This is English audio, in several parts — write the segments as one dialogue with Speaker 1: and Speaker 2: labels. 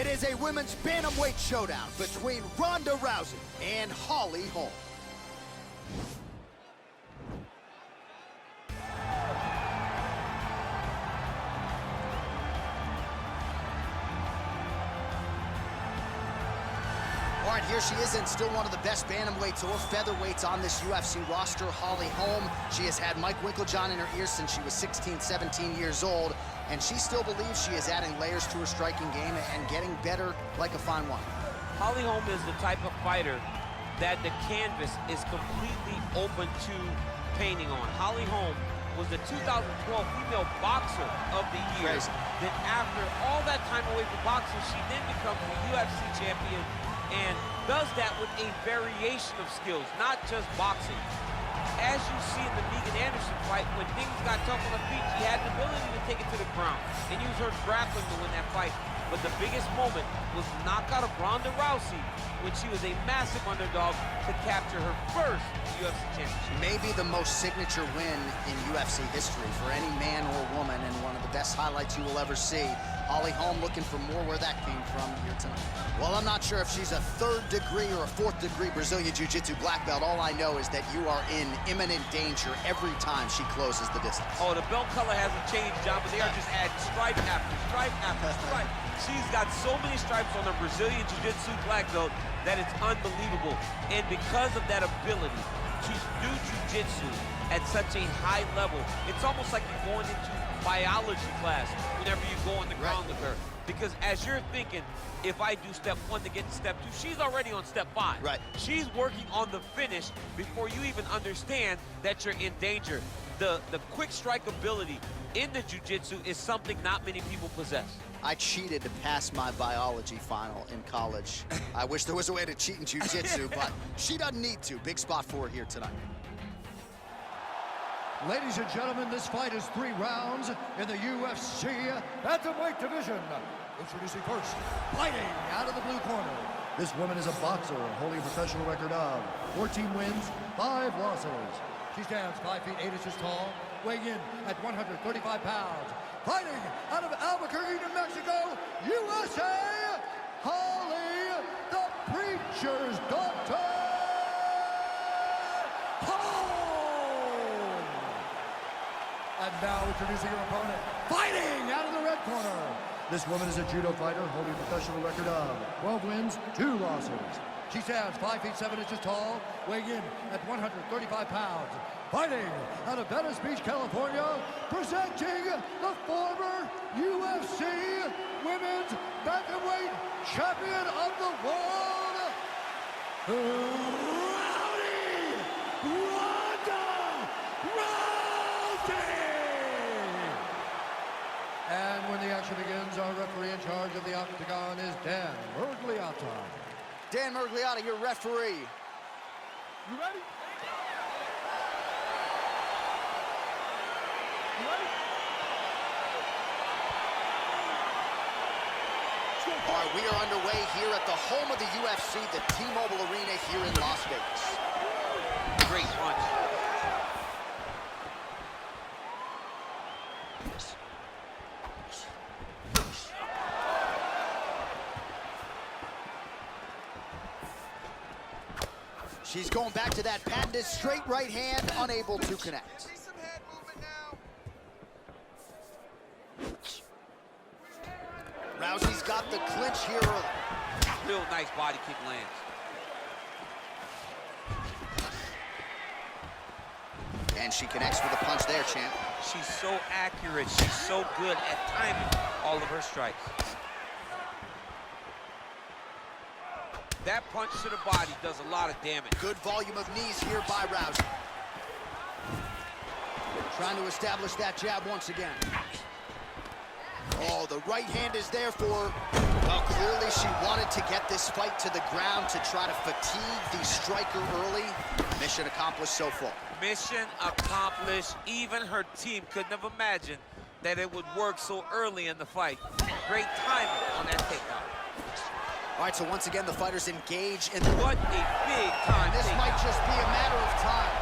Speaker 1: It is a women's bantamweight showdown between Ronda Rousey and Holm. All right, here she is, and still one of the best bantamweights or featherweights on this UFC roster, Holm. She has had Mike Winkeljohn in her ear since she was 16, 17 years old, and she still believes she is adding layers to her striking game and getting better like a fine wine.
Speaker 2: Holm is the type of fighter that the canvas is completely open to painting on. Holm was the 2012 Female Boxer of the Year.
Speaker 1: Crazy.
Speaker 2: Then after all that time away from boxing, she then becomes the UFC champion and does that with a variation of skills, not just boxing. As you see in the Megan Anderson fight, when things got tough on her feet, she had the ability to take it to the ground and use her grappling to win that fight. But the biggest moment was the knockout of Ronda Rousey when she was a massive underdog to capture her first UFC championship.
Speaker 1: Maybe the most signature win in UFC history for any man or woman, and one of the best highlights you will ever see. Holm looking for more where that came from here tonight. Well, I'm not sure if she's a 3rd degree or a 4th degree Brazilian Jiu-Jitsu black belt. All I know is that you are in imminent danger every time she closes the distance.
Speaker 2: Oh, the belt color hasn't changed, John, but they are just adding stripe after stripe after stripe. She's got so many stripes on her Brazilian Jiu-Jitsu black belt that it's unbelievable. And because of that ability to do Jiu-Jitsu at such a high level, it's almost like you're going into biology class whenever you go on the ground with her. Because as you're thinking, if I do step 1 to get to step 2, she's already on step 5.
Speaker 1: Right.
Speaker 2: She's working on the finish before you even understand that you're in danger. The quick strike ability in the Jiu-Jitsu is something not many people possess.
Speaker 1: I cheated to pass my biology final in college. I wish there was a way to cheat in Jiu-Jitsu, but she doesn't need to. Big spot for her here tonight.
Speaker 3: Ladies and gentlemen, this fight is 3 rounds in the UFC bantamweight division. Introducing first, fighting out of the blue corner. This woman is a boxer holding a professional record of 14 wins, 5 losses. She stands 5 feet 8 inches tall, weighing in at 135 pounds. Fighting out of Albuquerque, New Mexico, USA, Holly, the Preacher's Daughter. And now introducing her opponent, fighting out of the red corner. This woman is a judo fighter holding a professional record of 12 wins, 2 losses. She stands 5 feet 7 inches tall, weighing in at 135 pounds. Fighting out of Venice Beach, California, presenting the former UFC Women's Bantamweight Champion of the World, Rowdy Ronda Rousey! And when the action begins, our referee in charge of the octagon is Dan Mergliotta.
Speaker 1: Dan Mergliotta, your referee.
Speaker 3: You ready? You ready?
Speaker 1: All right, we are underway here at the home of the UFC, the T-Mobile Arena here in Las Vegas.
Speaker 2: Great punch.
Speaker 1: She's going back to that patented straight right hand, unable to connect. Rousey's got the clinch here early.
Speaker 2: Real nice body kick lands.
Speaker 1: And she connects with a punch there, champ.
Speaker 2: She's so accurate. She's so good at timing all of her strikes. That punch to the body does a lot of damage.
Speaker 1: Good volume of knees here by Rousey. Trying to establish that jab once again. Oh, the right hand is there for her. Well, clearly she wanted to get this fight to the ground to try to fatigue the striker early. Mission accomplished so far.
Speaker 2: Mission accomplished. Even her team couldn't have imagined that it would work so early in the fight. Great timing on that takedown.
Speaker 1: All right, so once again, the fighters engage in...
Speaker 2: What a big time
Speaker 1: This
Speaker 2: takedown.
Speaker 1: might just be a matter of time.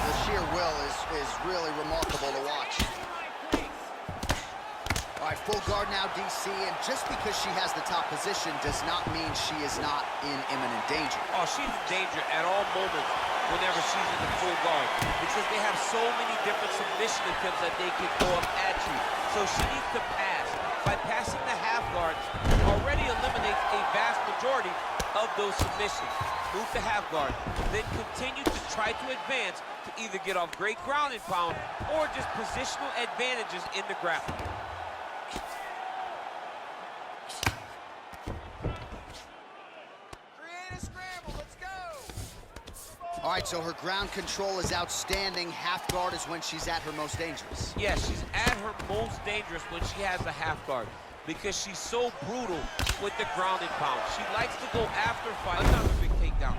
Speaker 1: The sheer will is really remarkable to watch. All right, full guard now, DC, and just because she has the top position does not mean she is not in imminent danger.
Speaker 2: Oh, she's in danger at all moments whenever she's in the full guard, because they have so many different submission attempts that they can go up at you. So she needs to pass. By passing the half guard, already eliminates a vast majority of those submissions. Move to half guard, then continue to try to advance to either get off great ground and pound or just positional advantages in the grappling.
Speaker 1: All right, so her ground control is outstanding. Half guard is when she's at her most dangerous.
Speaker 2: Yeah, she's at her most dangerous when she has a half guard because she's so brutal with the ground and pound. She likes to go after fight. Another big takedown.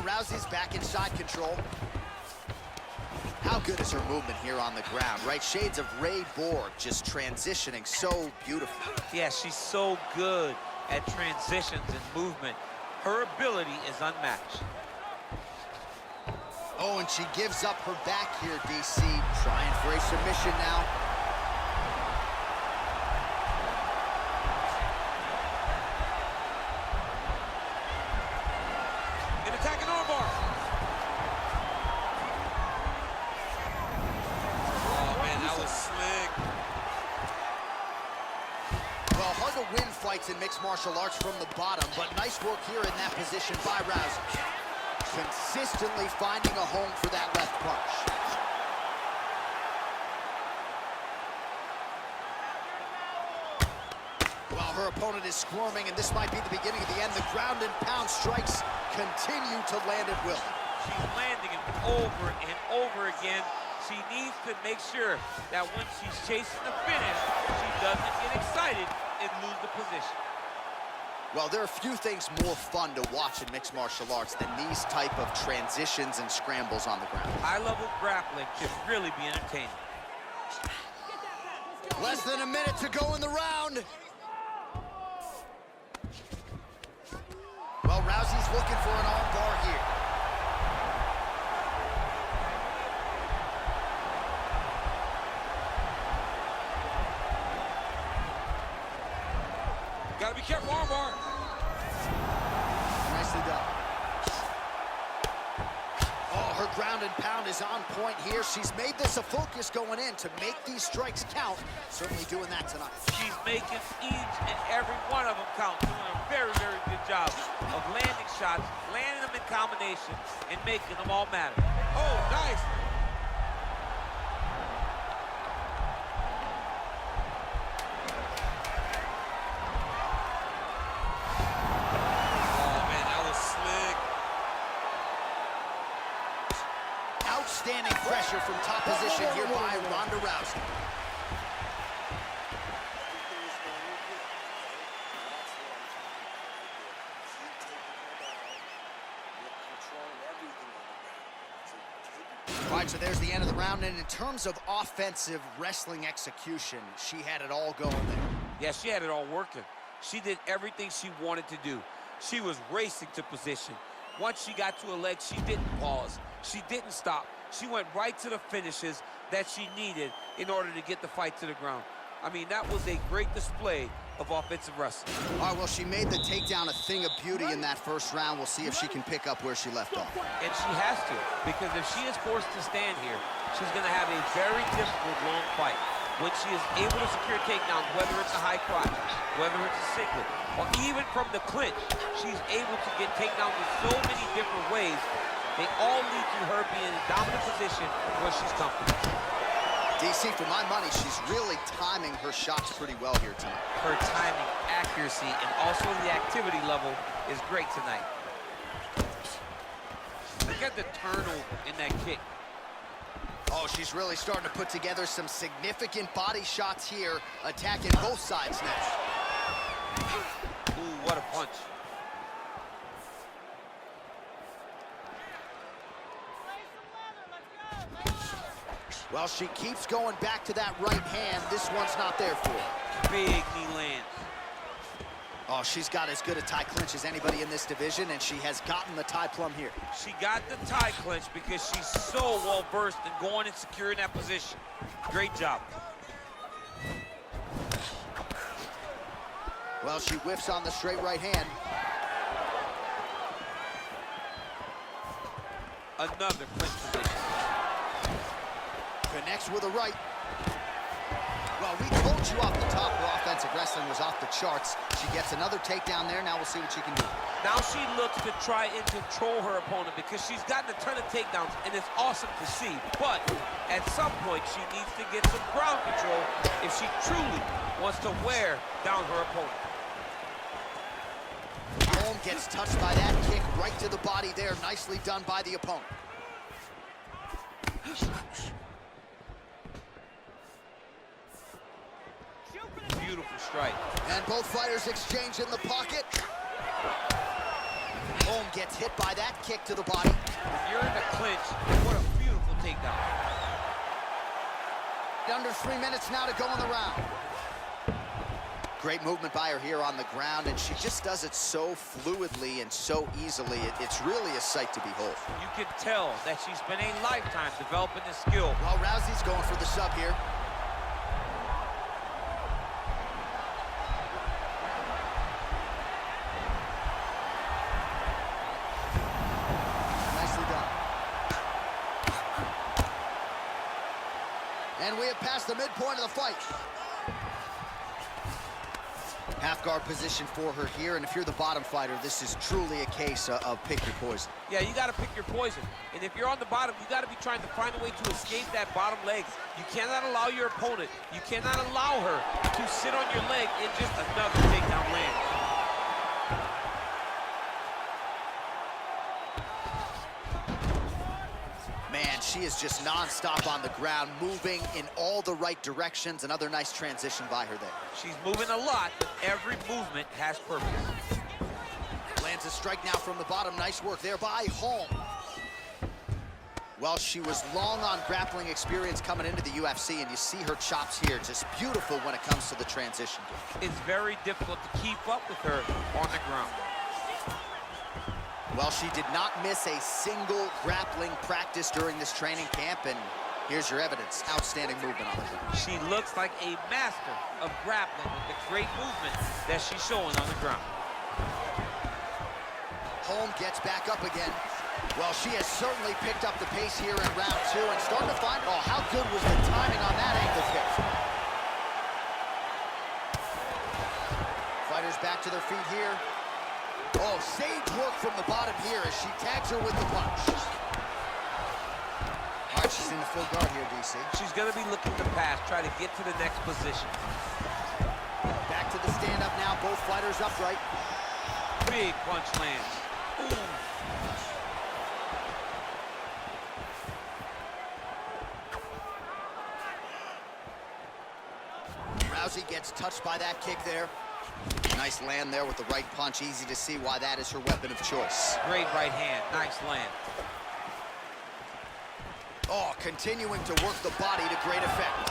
Speaker 1: Rousey's back in side control. How good is her movement here on the ground, right? Shades of Ray Borg, just transitioning so beautifully.
Speaker 2: Yeah, she's so good at transitions and movement. Her ability is unmatched.
Speaker 1: Oh, and she gives up her back here, DC. Trying for a submission now.
Speaker 2: Attacking armbar. Oh, man, that was slick.
Speaker 1: Well, hard to win fights in mixed martial arts from the bottom, but nice work here in that position by Rousey. Consistently finding a home for that left punch. Well, her opponent is squirming, and this might be the beginning of the end. The ground and pound strikes continue to land at will.
Speaker 2: She's landing it over and over again. She needs to make sure that when she's chasing the finish, she doesn't get excited and lose the position.
Speaker 1: Well, there are few things more fun to watch in mixed martial arts than these type of transitions and scrambles on the ground.
Speaker 2: High-level grappling should really be entertaining.
Speaker 1: Less than a minute to go in the round. Well, Rousey's looking for an arm bar here.
Speaker 2: Gotta be careful, arm bar.
Speaker 1: Nicely done. Oh, her ground and pound is on point here. She's made this a focus going in to make these strikes count. Certainly doing that tonight.
Speaker 2: She's making each and every one of them count, doing a very, very good job of landing shots, landing them in combination, and making them all matter. Oh, nice.
Speaker 1: Outstanding pressure from top position here by Ronda Rousey. All right, so there's the end of the round, and in terms of offensive wrestling execution, she had it all going there.
Speaker 2: Yeah, she had it all working. She did everything she wanted to do. She was racing to position. Once she got to her leg, she didn't pause. She didn't stop. She went right to the finishes that she needed in order to get the fight to the ground. I mean, that was a great display of offensive wrestling.
Speaker 1: All right, well, she made the takedown a thing of beauty in that first round. We'll see if she can pick up where she left off.
Speaker 2: And she has to, because if she is forced to stand here, she's going to have a very difficult, long fight. When she is able to secure takedowns, whether it's a high crotch, whether it's a singlet, or even from the clinch, she's able to get takedowns in so many different ways. They all lead to her being in a dominant position where she's comfortable.
Speaker 1: DC, for my money, she's really timing her shots pretty well here tonight.
Speaker 2: Her timing, accuracy, and also the activity level is great tonight. Look at the turnover in that kick.
Speaker 1: Oh, she's really starting to put together some significant body shots here, attacking both sides now.
Speaker 2: Ooh, what a punch.
Speaker 1: Well, she keeps going back to that right hand. This one's not there for her.
Speaker 2: Big knee lands.
Speaker 1: Oh, she's got as good a tie clinch as anybody in this division, and she has gotten the tie plum here.
Speaker 2: She got the tie clinch because she's so well-versed in going and securing that position. Great job.
Speaker 1: Well, she whiffs on the straight right hand.
Speaker 2: Another clinch position.
Speaker 1: Connects with a right. Well, we told you off the top her offensive wrestling was off the charts. She gets another takedown there. Now we'll see what she can do.
Speaker 2: Now she looks to try and control her opponent because she's gotten a ton of takedowns, and it's awesome to see. But at some point, she needs to get some ground control if she truly wants to wear down her opponent.
Speaker 1: Holm gets touched by that kick right to the body there. Nicely done by the opponent.
Speaker 2: Beautiful strike.
Speaker 1: And both fighters exchange in the pocket. Holm gets hit by that kick to the body.
Speaker 2: If you're in the clinch, what a beautiful takedown.
Speaker 1: Under 3 minutes now to go in the round. Great movement by her here on the ground, and she just does it so fluidly and so easily. It's really a sight to behold.
Speaker 2: You can tell that she's spent a lifetime developing this skill.
Speaker 1: Well, Rousey's going for the sub here. And we have passed the midpoint of the fight. Half guard position for her here, and if you're the bottom fighter, this is truly a case of pick your poison.
Speaker 2: Yeah, you got to pick your poison. And if you're on the bottom, you got to be trying to find a way to escape that bottom leg. You cannot allow your opponent, you cannot allow her to sit on your leg and just another takedown land.
Speaker 1: Man, she is just non-stop on the ground, moving in all the right directions. Another nice transition by her there.
Speaker 2: She's moving a lot, but every movement has purpose.
Speaker 1: Lands a strike now from the bottom. Nice work there by Holm. Well, she was long on grappling experience coming into the UFC, and you see her chops here. Just beautiful when it comes to the transition game.
Speaker 2: It's very difficult to keep up with her on the ground.
Speaker 1: Well, she did not miss a single grappling practice during this training camp, and here's your evidence. Outstanding movement on the ground.
Speaker 2: She looks like a master of grappling with the great movement that she's showing on the ground.
Speaker 1: Holm gets back up again. Well, she has certainly picked up the pace here in round 2 and starting to find, oh, how good was the timing on that ankle kick. Fighters back to their feet here. Oh, sage work from the bottom here as she tags her with the punch. All right, she's in the full guard here, DC.
Speaker 2: She's going to be looking to pass, try to get to the next position.
Speaker 1: Back to the stand-up now, both fighters upright.
Speaker 2: Big punch lands. Ooh.
Speaker 1: Rousey gets touched by that kick there. Nice land there with the right punch. Easy to see why that is her weapon of choice.
Speaker 2: Great right hand. Nice land.
Speaker 1: Oh, continuing to work the body to great effect.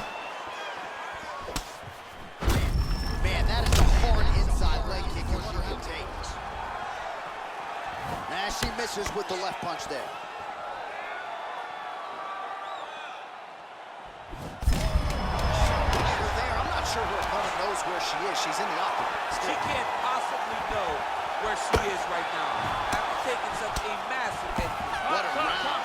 Speaker 1: Man, that is a hard inside leg kick. You wonder who takes. And she misses with the left punch there. Her opponent knows where she is. She's in the octagon.
Speaker 2: She can't possibly know where she is right now after taking such a massive hit.
Speaker 1: What a round.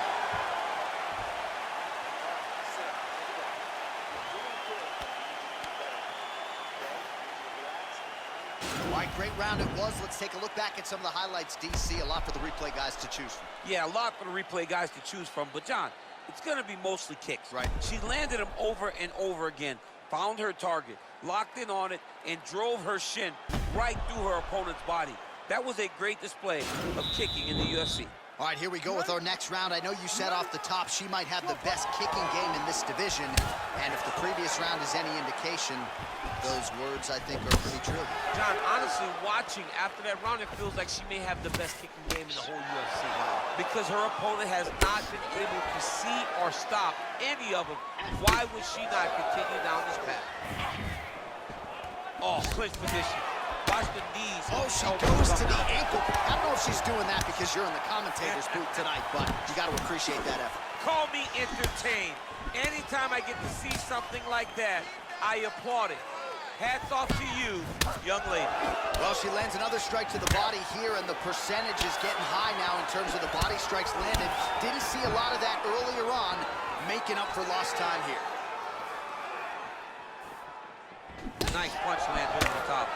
Speaker 1: All right, great round it was. Let's take a look back at some of the highlights, DC. A lot for the replay guys to choose from.
Speaker 2: Yeah, a lot for the replay guys to choose from. But, John, it's going to be mostly kicks.
Speaker 1: Right.
Speaker 2: She landed them over and over again. Found her target, locked in on it, and drove her shin right through her opponent's body. That was a great display of kicking in the UFC.
Speaker 1: All right, here we go with our next round. I know you said off the top she might have the best kicking game in this division, and if the previous round is any indication, those words, I think, are pretty true.
Speaker 2: John, honestly, watching after that round, it feels like she may have the best kicking game in the whole UFC. because her opponent has not been able to see or stop any of them. Why would she not continue down this path? Oh, clinch position. Watch the knees.
Speaker 1: Oh, she goes to the ankle. I don't know if she's doing that because you're in the commentator's booth tonight, but you got to appreciate that effort.
Speaker 2: Call me entertained. Anytime I get to see something like that, I applaud it. Hats off to you, young lady.
Speaker 1: Well, she lands another strike to the body here, and the percentage is getting high now in terms of the body strikes landed. Didn't see a lot of that earlier on, making up for lost time here.
Speaker 2: Nice punch lands over the top.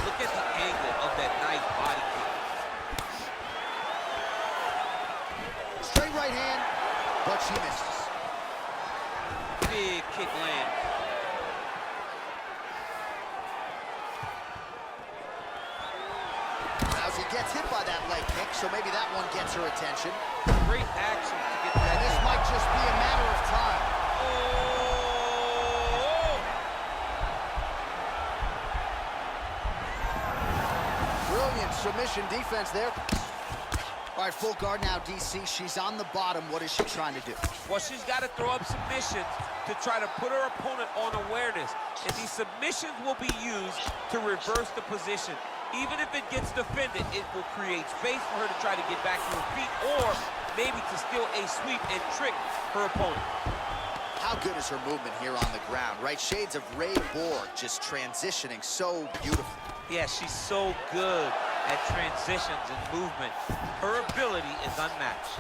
Speaker 2: Look at the angle of that nice body kick.
Speaker 1: Straight right hand, but she misses.
Speaker 2: Big kick lands.
Speaker 1: Rousey gets hit by that leg kick, so maybe that one gets her attention.
Speaker 2: Great action to get that.
Speaker 1: And this might just be a matter of time.
Speaker 2: Oh!
Speaker 1: Brilliant submission defense there. All right, full guard now, DC. She's on the bottom. What is she trying to do?
Speaker 2: Well, she's got to throw up submissions to try to put her opponent on awareness. And these submissions will be used to reverse the position. Even if it gets defended, it will create space for her to try to get back to her feet or maybe to steal a sweep and trick her opponent.
Speaker 1: How good is her movement here on the ground, right? Shades of Ray Borg, just transitioning so beautifully.
Speaker 2: Yeah, she's so good at transitions and movement. Her ability is unmatched.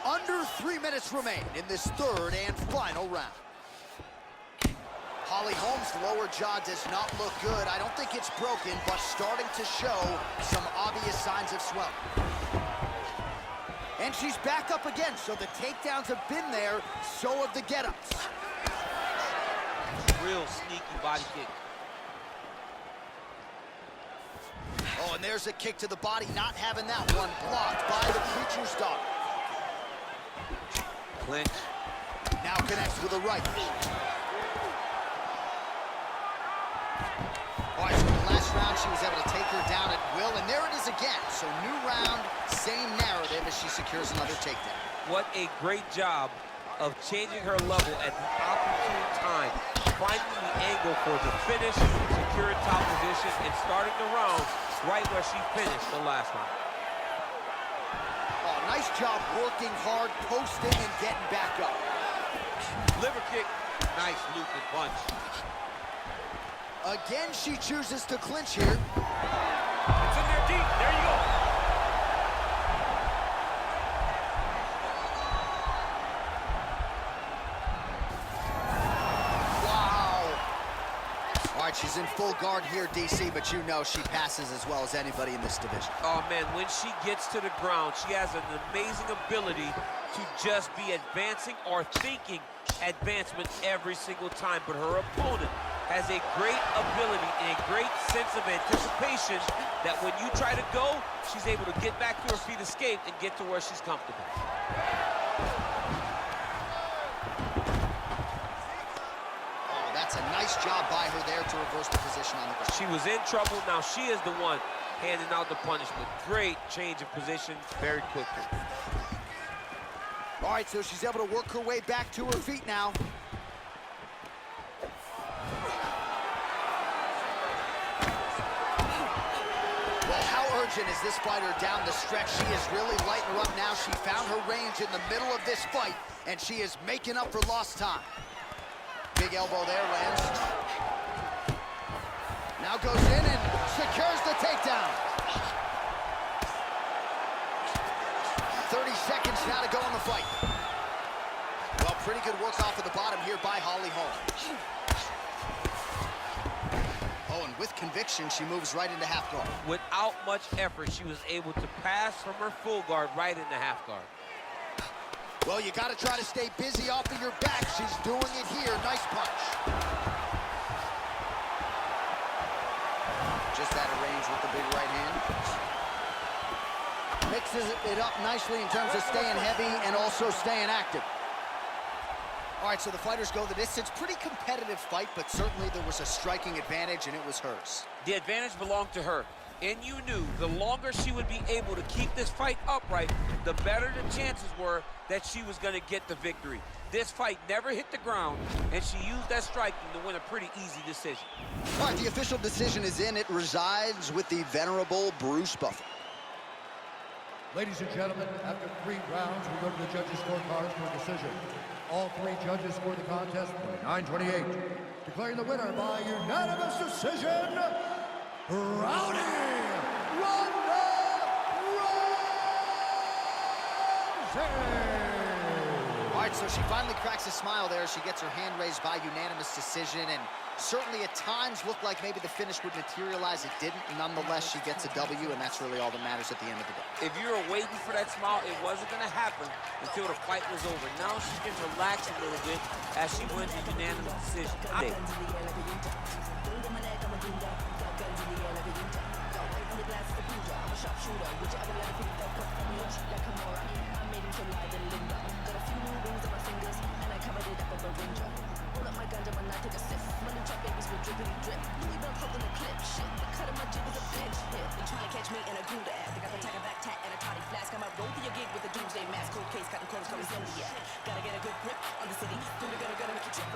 Speaker 1: Under 3 minutes remain in this third and final round. Holly Holm's lower jaw does not look good. I don't think it's broken, but starting to show some obvious signs of swelling. And she's back up again, so the takedowns have been there, so have the get-ups.
Speaker 2: Real sneaky body kick.
Speaker 1: Oh, and there's a kick to the body, not having that one blocked by the Preacher's daughter.
Speaker 2: Clinch.
Speaker 1: Now connects with a right. All right, so in the last round, she was able to take her down at will, and there it is again. So new round, same narrative as she secures another takedown.
Speaker 2: What a great job of changing her level at the opportune time, finding the angle for the finish, securing top position, and starting the round right where she finished the last one.
Speaker 1: Oh, nice job working hard, posting, and getting back up.
Speaker 2: Liver kick, nice looping punch.
Speaker 1: Again, she chooses to clinch here.
Speaker 2: It's in there deep, there you go.
Speaker 1: Wow. All right, she's in full guard here, DC, but you know she passes as well as anybody in this division.
Speaker 2: Oh, man, when she gets to the ground, she has an amazing ability to just be advancing or thinking advancement every single time. But her opponent has a great ability and a great sense of anticipation that when you try to go, she's able to get back to her feet, escape, and get to where she's comfortable.
Speaker 1: Oh, that's a nice job by her there to reverse the position on the ground.
Speaker 2: She was in trouble. Now she is the one handing out the punishment. Great change of position very quickly.
Speaker 1: All right, so she's able to work her way back to her feet now. Well, how urgent is this fighter down the stretch? She is really lighting her up now. She found her range in the middle of this fight, and she is making up for lost time. Big elbow there, lands. Now goes in and secures the takedown. 30 seconds now to go in the fight. Well, pretty good work off of the bottom here by Holly Holm. Oh, and with conviction, she moves right into half guard.
Speaker 2: Without much effort, she was able to pass from her full guard right into half guard.
Speaker 1: Well, you got to try to stay busy off of your back. She's doing it here. Nice punch. Just out of range with the big right hand. Mixes it up nicely in terms of staying heavy and also staying active. All right, so the fighters go the distance. Pretty competitive fight, but certainly there was a striking advantage, and it was hers.
Speaker 2: The advantage belonged to her. and you knew the longer she would be able to keep this fight upright, the better the chances were that she was going to get the victory. This fight never hit the ground, and she used that striking to win a pretty easy decision.
Speaker 1: All right, the official decision is in. It resides with the venerable Bruce Buffer.
Speaker 3: Ladies and gentlemen, after 3 rounds, we go to the judges' scorecards for a decision. All 3 judges scored the contest 29-28, declaring the winner by unanimous decision, Ronda Rousey!
Speaker 1: All right, so she finally cracks a smile there. She gets her hand raised by unanimous decision, and certainly at times looked like maybe the finish would materialize. It didn't. Nonetheless, she gets a W, and that's really all that matters at the end of the day.
Speaker 2: If you were waiting for that smile, it wasn't going to happen until the fight was over. Now she can relax a little bit as she wins a unanimous decision.
Speaker 4: Trying to catch me in a groove to act. I got the tiger back tat and a toddy flask. I might roll through your gig with a doomsday mask. Cold case, cutting corners, coming Zodiac. Gotta get a good grip on the city. Gonna make you trip.